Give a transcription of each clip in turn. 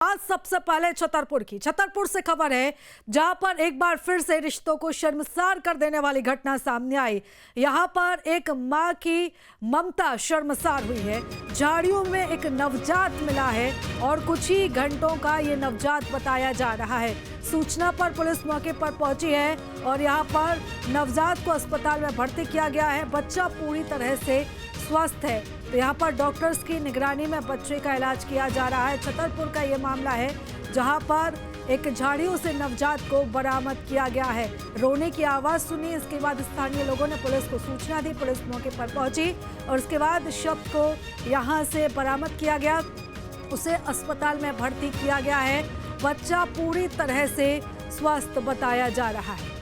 आज सबसे पहले छतरपुर से खबर है, जहां पर एक बार फिर से रिश्तों को शर्मसार कर देने वाली घटना सामने आई। यहां पर एक मां की ममता शर्मसार हुई है। झाड़ियों में एक नवजात मिला है और कुछ ही घंटों का ये नवजात बताया जा रहा है। सूचना पर पुलिस मौके पर पहुंची है और यहां पर नवजात को अस्पताल में भर्ती किया गया है। बच्चा पूरी तरह से स्वस्थ है, तो यहाँ पर डॉक्टर्स की निगरानी में बच्चे का इलाज किया जा रहा है। छतरपुर का ये मामला है, जहाँ पर एक झाड़ियों से नवजात को बरामद किया गया है। रोने की आवाज सुनी, इसके बाद स्थानीय लोगों ने पुलिस को सूचना दी। पुलिस मौके पर पहुंची और उसके बाद शव को यहाँ से बरामद किया गया, उसे अस्पताल में भर्ती किया गया है। बच्चा पूरी तरह से स्वस्थ बताया जा रहा है।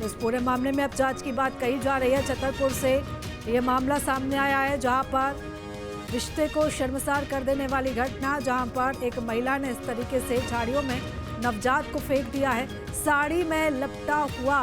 इस पूरे मामले में अब जांच की बात कही जा रही है। छतरपुर से ये मामला सामने आया है, जहां पर रिश्ते को शर्मसार कर देने वाली घटना, जहां पर एक महिला ने इस तरीके से झाड़ियों में नवजात को फेंक दिया है। साड़ी में लपटा हुआ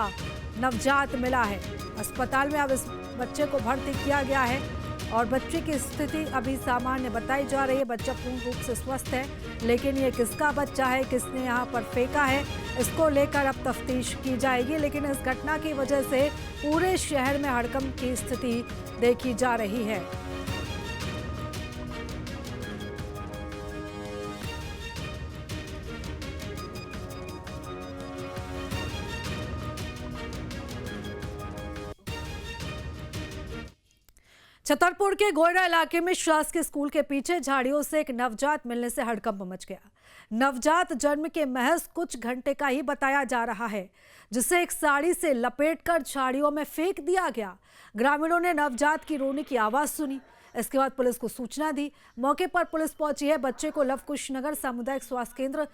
नवजात मिला है। अस्पताल में अब इस बच्चे को भर्ती किया गया है और बच्चे की स्थिति अभी सामान्य बताई जा रही है। बच्चा पूर्ण रूप से स्वस्थ है, लेकिन ये किसका बच्चा है, किसने यहाँ पर फेंका है, इसको लेकर अब तफ्तीश की जाएगी। लेकिन इस घटना की वजह से पूरे शहर में हड़कंप की स्थिति देखी जा रही है। छतरपुर के गोयरा इलाके में शासकीय स्कूल के पीछे झाड़ियों से एक नवजात मिलने से हड़कंप मच गया। नवजात जन्म के महज कुछ घंटे का ही बताया जा रहा है, जिसे एक साड़ी से लपेटकर झाड़ियों में फेंक दिया गया। ग्रामीणों ने नवजात की रोने की आवाज सुनी, इसके बाद पुलिस को सूचना दी। मौके पर पुलिस पहुंची है। बच्चे को लवकुश नगर सामुदायिक स्वास्थ्य केंद्र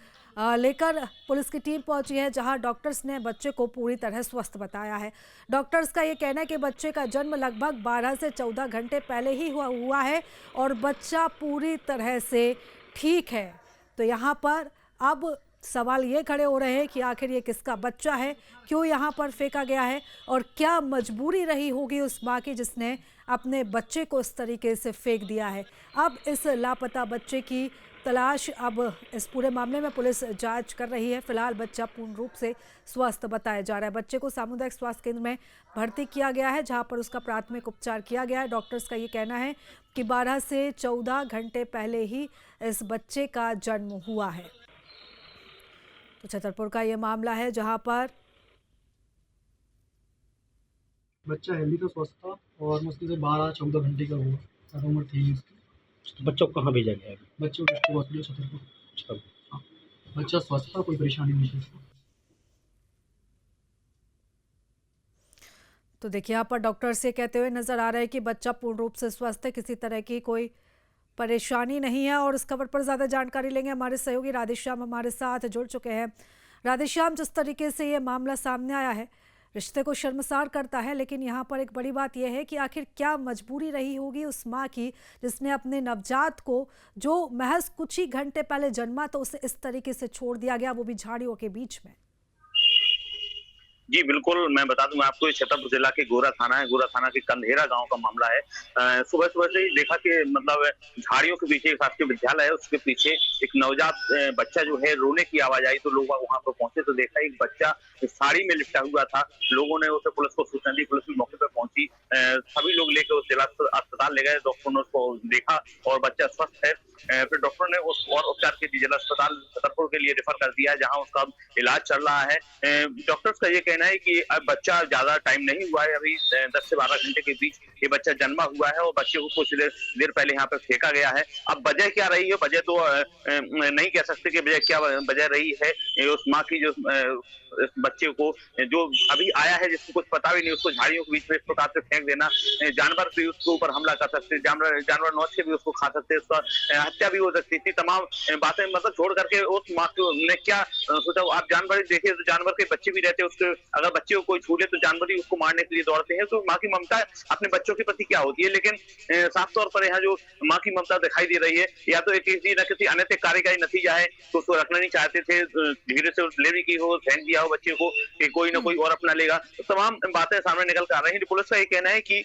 लेकर पुलिस की टीम पहुंची है, जहां डॉक्टर्स ने बच्चे को पूरी तरह स्वस्थ बताया है। डॉक्टर्स का ये कहना है कि बच्चे का जन्म लगभग 12 से 14 घंटे पहले ही हुआ है और बच्चा पूरी तरह से ठीक है। तो यहाँ पर अब सवाल ये खड़े हो रहे हैं कि आखिर ये किसका बच्चा है, क्यों यहाँ पर फेंका गया है और क्या मजबूरी रही होगी उस माँ की जिसने अपने बच्चे को इस तरीके से फेंक दिया है। अब इस लापता बच्चे की तलाश, अब इस पूरे मामले में पुलिस जांच कर रही है। फिलहाल बच्चा पूर्ण रूप से स्वस्थ बताया जा रहा है। बच्चे को सामुदायिक स्वास्थ्य केंद्र में भर्ती किया गया है, जहां पर उसका प्राथमिक उपचार किया गया है। डॉक्टर्स का ये कहना है कि 12 से 14 घंटे पहले ही इस बच्चे का जन्म हुआ है। तो छतरपुर का ये मामला है, जहां पर बच्चा हेल्दी था, स्वस्थ था और मुश्किल से 12-14 घंटे का हुआ, ज़्यादा उम्र थी नहीं उसकी। बच्चों को कहाँ भेजा गया है? बच्चे को डिस्ट्रिक्ट हॉस्पिटल छतरपुर। हाँ, बच्चा स्वस्थ था, कोई परेशानी नहीं थी उसको। तो देखिए, यहाँ पर डॉक्टर से कहते हुए नजर आ रहा है कि बच्चा पूर्ण रूप से स्वस्थ है, किसी तरह की कोई परेशानी नहीं है। और इस खबर पर ज्यादा जानकारी लेंगे, हमारे सहयोगी राधेश्याम हमारे साथ जुड़ चुके हैं। राधेश्याम, जिस तरीके से ये मामला सामने आया है, रिश्ते को शर्मसार करता है, लेकिन यहाँ पर एक बड़ी बात यह है कि आखिर क्या मजबूरी रही होगी उस माँ की जिसने अपने नवजात को, जो महज कुछ ही घंटे पहले जन्मा, तो उसे इस तरीके से छोड़ दिया गया, वो भी झाड़ियों के बीच में। जी बिल्कुल, मैं बता दूं आपको, छतरपुर जिला के गोरा थाना है। गोरा थाना के कंधेरा गांव का मामला है। सुबह सुबह से ही देखा कि मतलब झाड़ियों के पीछे एक शासकीय विद्यालय है, उसके पीछे एक नवजात बच्चा जो है, रोने की आवाज आई तो लोग वहां पर पहुंचे तो देखा एक बच्चा साड़ी में लिपटा हुआ था। लोगों ने उसे पुलिस को सूचना दी, पुलिस भी मौके पर पहुंची। सभी लोग लेकर उस जिला अस्पताल ले गए। डॉक्टर ने उसको देखा और बच्चा स्वस्थ है। फिर डॉक्टर ने उस और उपचार के लिए जिला अस्पताल छतरपुर के लिए रेफर कर दिया है, जहां उसका इलाज चल रहा है। डॉक्टर्स का ये कहना है कि अब बच्चा ज्यादा टाइम नहीं हुआ है, अभी 10 से 12 घंटे के बीच ये बच्चा जन्मा हुआ है और बच्चे को कुछ देर पहले यहाँ पे फेंका गया है। अब वजह क्या रही है, वजह तो नहीं कह सकते कि वजह क्या वजह रही है। उस माँ की जो इस बच्चे को जो अभी आया है, जिसको कुछ पता भी नहीं, उसको झाड़ियों के बीच में इस प्रकार से फेंक देना, जानवर भी उसके ऊपर हमला कर सकते, जानवर नौच के भी उसको खा सकते, उसका हत्या भी हो सकती थी। तमाम बातें मतलब छोड़ करके उस माँ ने क्या सोचा। आप जानवर देखिए तो जानवर के बच्चे भी रहते हैं, उसके अगर बच्चे को कोई छू ले तो जानवर ही उसको मारने के लिए दौड़ते हैं। तो माँ की ममता अपने बच्चों के प्रति क्या होती है। लेकिन साफ तौर पर यहाँ जो माँ की ममता दिखाई दे रही है, या तो किसी न किसी अनैतिक कार्य का ही नतीजा है, तो उसको रखना नहीं चाहते थे, धीरे से डिलीवरी की हो, फेंक दिया हो बच्चे को कि कोई ना कोई और अपना लेगा। तो तमाम बातें सामने निकल कर आ रही हैं। पुलिस का ये कहना है कि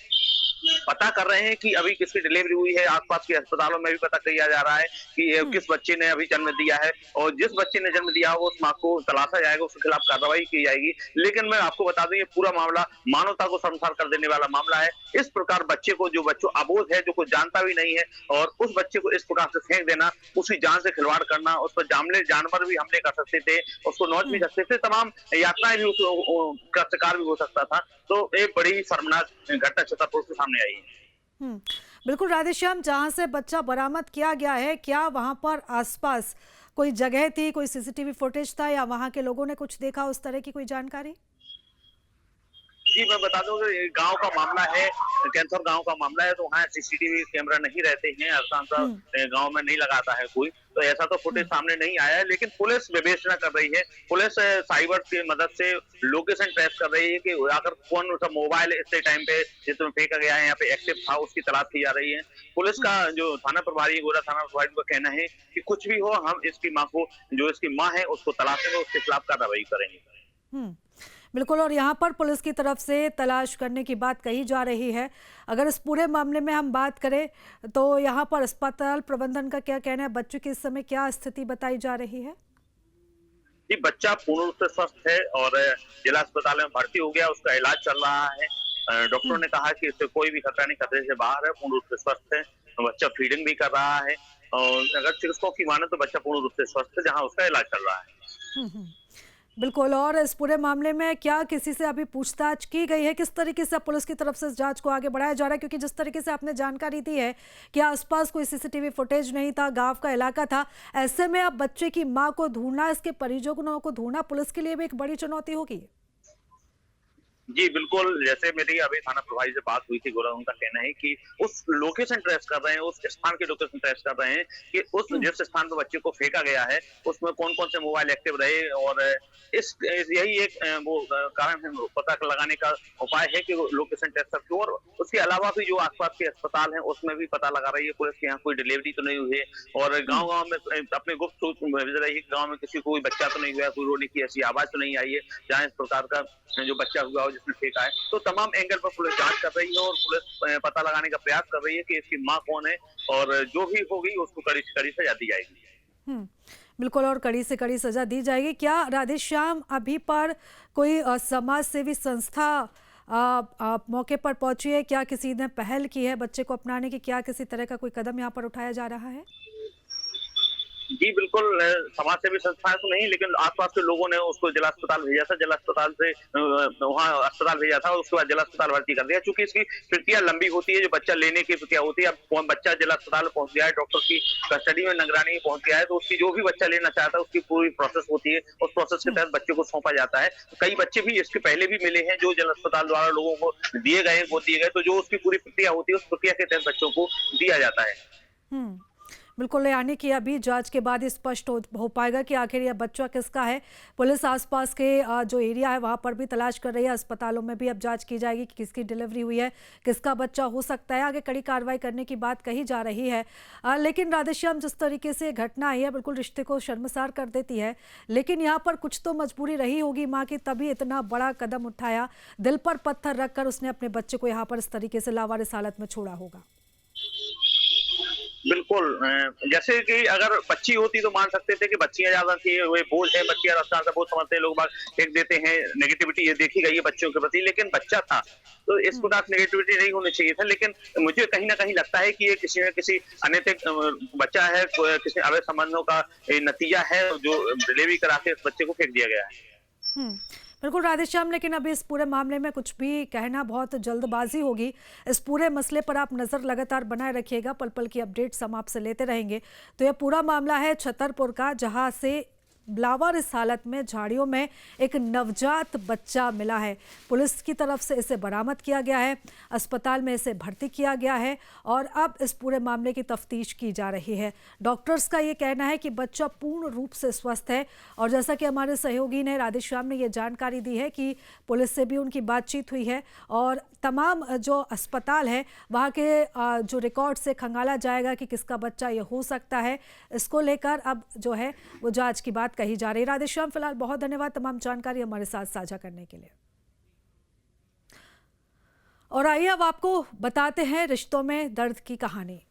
पता कर रहे हैं कि अभी किसकी डिलीवरी हुई है। आसपास के अस्पतालों में भी पता किया जा रहा है कि किस बच्चे ने अभी जन्म दिया है, और जिस बच्चे ने जन्म दिया हो उस मां को तलाशा जाएगा, उसके खिलाफ कार्रवाई की जाएगी। लेकिन मैं आपको बता दूं, ये पूरा मामला मानवता को शर्मसार कर देने वाला मामला है। इस प्रकार बच्चे को, जो बच्चों अबोध है, जो कुछ जानता भी नहीं है, और उस बच्चे को इस प्रकार से फेंक देना, उसकी जान से खिलवाड़ करना, उस पर जानवर भी हमले कर सकते थे, उसको नौच भी सकते थे, तमाम यातनाएं भी का शिकार भी हो सकता था। तो एक बड़ी शर्मनाक घटना छतरपुर से सामने आई है। बिल्कुल राधेश्याम, जहां से बच्चा बरामद किया गया है, क्या वहां पर आसपास कोई जगह थी, कोई सीसीटीवी फुटेज था, या वहां के लोगों ने कुछ देखा, उस तरह की कोई जानकारी? जी, मैं बता दूं कि गांव का मामला है, कैंथर गांव का मामला है, तो वहाँ सीसीटीवी कैमरा नहीं रहते हैं, गांव में नहीं लगाता है कोई, तो ऐसा तो फुटेज सामने नहीं आया है। लेकिन पुलिस विवेचना कर रही है, पुलिस साइबर की मदद से लोकेशन ट्रेस कर रही है कि आखिर कौन सा मोबाइल इतने टाइम पे जिसमें फेंका गया है, यहाँ पे एक्टिव था, उसकी तलाश की जा रही है। पुलिस का जो थाना प्रभारी, गोरा थाना प्रभारी का कहना है कि कुछ भी हो, हम इसकी माँ को, जो इसकी माँ है, उसको तलाशेंगे, उसके खिलाफ कार्रवाई करेंगे। बिल्कुल, और यहाँ पर पुलिस की तरफ से तलाश करने की बात कही जा रही है। अगर इस पूरे मामले में हम बात करें तो यहाँ पर अस्पताल प्रबंधन का क्या कहना है, बच्चे की इस समय क्या स्थिति बताई जा रही है? जी, बच्चा पूर्ण रूप से स्वस्थ है और जिला अस्पताल में भर्ती हो गया, उसका इलाज चल रहा है। डॉक्टरों ने कहा कि इससे कोई भी खतरा नहीं, खतरे से बाहर है, पूर्ण रूप से स्वस्थ है। बच्चा फीडिंग भी कर रहा है, और अगर चिकित्सकों की माने तो बच्चा पूर्ण रूप से स्वस्थ है, जहाँ उसका इलाज चल रहा है। बिल्कुल, और इस पूरे मामले में क्या किसी से अभी पूछताछ की गई है? किस तरीके से पुलिस की तरफ से इस जांच को आगे बढ़ाया जा रहा है? क्योंकि जिस तरीके से आपने जानकारी दी है कि आसपास कोई सीसीटीवी फुटेज नहीं था, गांव का इलाका था, ऐसे में अब बच्चे की मां को ढूंढना, इसके परिजनों को ढूंढना पुलिस के लिए भी एक बड़ी चुनौती होगी। जी बिल्कुल, जैसे मेरी अभी थाना प्रभारी से बात हुई थी, गोरा, उनका कहना है कि उस लोकेशन ट्रेस कर रहे हैं, उस स्थान की लोकेशन ट्रेस कर रहे हैं कि उस जिस स्थान पर बच्चे को फेंका गया है उसमें कौन कौन से मोबाइल एक्टिव रहे, और यही एक वो कारण है, पता लगाने का उपाय है कि लोकेशन ट्रेस करके, और उसके अलावा भी जो आसपास के अस्पताल हैं उसमें भी पता लगा रही है पुलिस के यहाँ कोई डिलीवरी तो नहीं हुई है, और गाँव में अपने गुप्त भेज रही है, गाँव में किसी को कोई बच्चा तो नहीं हुआ, कोई रोने की ऐसी आवाज तो नहीं आई है जहाँ इस प्रकार का जो बच्चा हुआ हो जिसने फेंका है। तो तमाम एंगल पर पुलिस जांच कर रही है, और पुलिस पता लगाने का प्रयास कर रही है कि इसकी मां कौन है, और जो भी होगी उसको कड़ी से कड़ी सजा दी जाएगी। बिल्कुल, और कड़ी से कड़ी सजा दी जाएगी। क्या राधेश्याम अभी पर कोई समाज सेवी संस्था मौके पर पहुंची है? क्या किसी ने पहल की है बच्चे को अपनाने की? क्या किसी तरह का कोई कदम यहाँ पर उठाया जा रहा है? जी बिल्कुल, समाज सेवी संस्थाएं तो नहीं, लेकिन आसपास के लोगों ने उसको जिला अस्पताल भेजा था, जिला अस्पताल से वहाँ अस्पताल भेजा था, उसके बाद जिला अस्पताल भर्ती कर दिया। चूंकि इसकी प्रक्रिया लंबी होती है, जो बच्चा लेने की प्रक्रिया होती है, अब बच्चा जिला अस्पताल पहुंच गया है, डॉक्टर की कस्टडी में, निगरानी में पहुंच गया है, तो उसकी जो भी बच्चा लेना चाहता है उसकी पूरी प्रोसेस होती है, उस प्रोसेस के तहत बच्चे को सौंपा जाता है। कई बच्चे भी इसके पहले भी मिले हैं जो जिला अस्पताल द्वारा लोगों को दिए गए, वो दिए गए, तो जो उसकी पूरी प्रक्रिया होती है उस प्रक्रिया के तहत बच्चों को दिया जाता है। बिल्कुल, यानी कि अभी जांच के बाद ही स्पष्ट हो पाएगा कि आखिर यह बच्चा किसका है। पुलिस आसपास के जो एरिया है वहां पर भी तलाश कर रही है, अस्पतालों में भी अब जांच की जाएगी कि किसकी डिलीवरी हुई है, किसका बच्चा हो सकता है। आगे कड़ी कार्रवाई करने की बात कही जा रही है। लेकिन राधेश्याम, जिस तरीके से घटना आई है बिल्कुल रिश्ते को शर्मसार कर देती है, लेकिन यहाँ पर कुछ तो मजबूरी रही होगी माँ की, तभी इतना बड़ा कदम उठाया, दिल पर पत्थर रखकर उसने अपने बच्चे को यहाँ पर इस तरीके से लावारिस हालत में छोड़ा होगा। बिल्कुल, जैसे कि अगर बच्ची होती तो मान सकते थे कि बच्चियां ज्यादा थी, वे बोझ है, बच्चियां रास्ता से बहुत समझते हैं, लोग बाग फेंक देते हैं, नेगेटिविटी ये देखी गई है बच्चों के प्रति, लेकिन बच्चा था तो इस प्रकार नेगेटिविटी नहीं होनी चाहिए था। लेकिन मुझे कहीं ना कहीं लगता है कि ये किसी न किसी अनैतिक बच्चा है, किसी अवैध संबंधों का नतीजा है, जो डिलीवरी करा के इस बच्चे को फेंक दिया गया है। बिल्कुल राधेश्याम, लेकिन अभी इस पूरे मामले में कुछ भी कहना बहुत जल्दबाजी होगी। इस पूरे मसले पर आप नज़र लगातार बनाए रखिएगा, पल पल की अपडेट्स हम आपसे लेते रहेंगे। तो यह पूरा मामला है छतरपुर का, जहां से लावारिस हालत में झाड़ियों में एक नवजात बच्चा मिला है। पुलिस की तरफ से इसे बरामद किया गया है, अस्पताल में इसे भर्ती किया गया है, और अब इस पूरे मामले की तफ्तीश की जा रही है। डॉक्टर्स का ये कहना है कि बच्चा पूर्ण रूप से स्वस्थ है, और जैसा कि हमारे सहयोगी ने राधेश्याम ने ये जानकारी दी है कि पुलिस से भी उनकी बातचीत हुई है, और तमाम जो अस्पताल है वहाँ के जो रिकॉर्ड से खंगाला जाएगा कि किसका बच्चा ये हो सकता है। इसको लेकर अब जो है वो जांच की बात कही जा रही है। राधेश्याम, फिलहाल बहुत धन्यवाद तमाम जानकारी हमारे साथ साझा करने के लिए। और आइए अब आपको बताते हैं रिश्तों में दर्द की कहानी।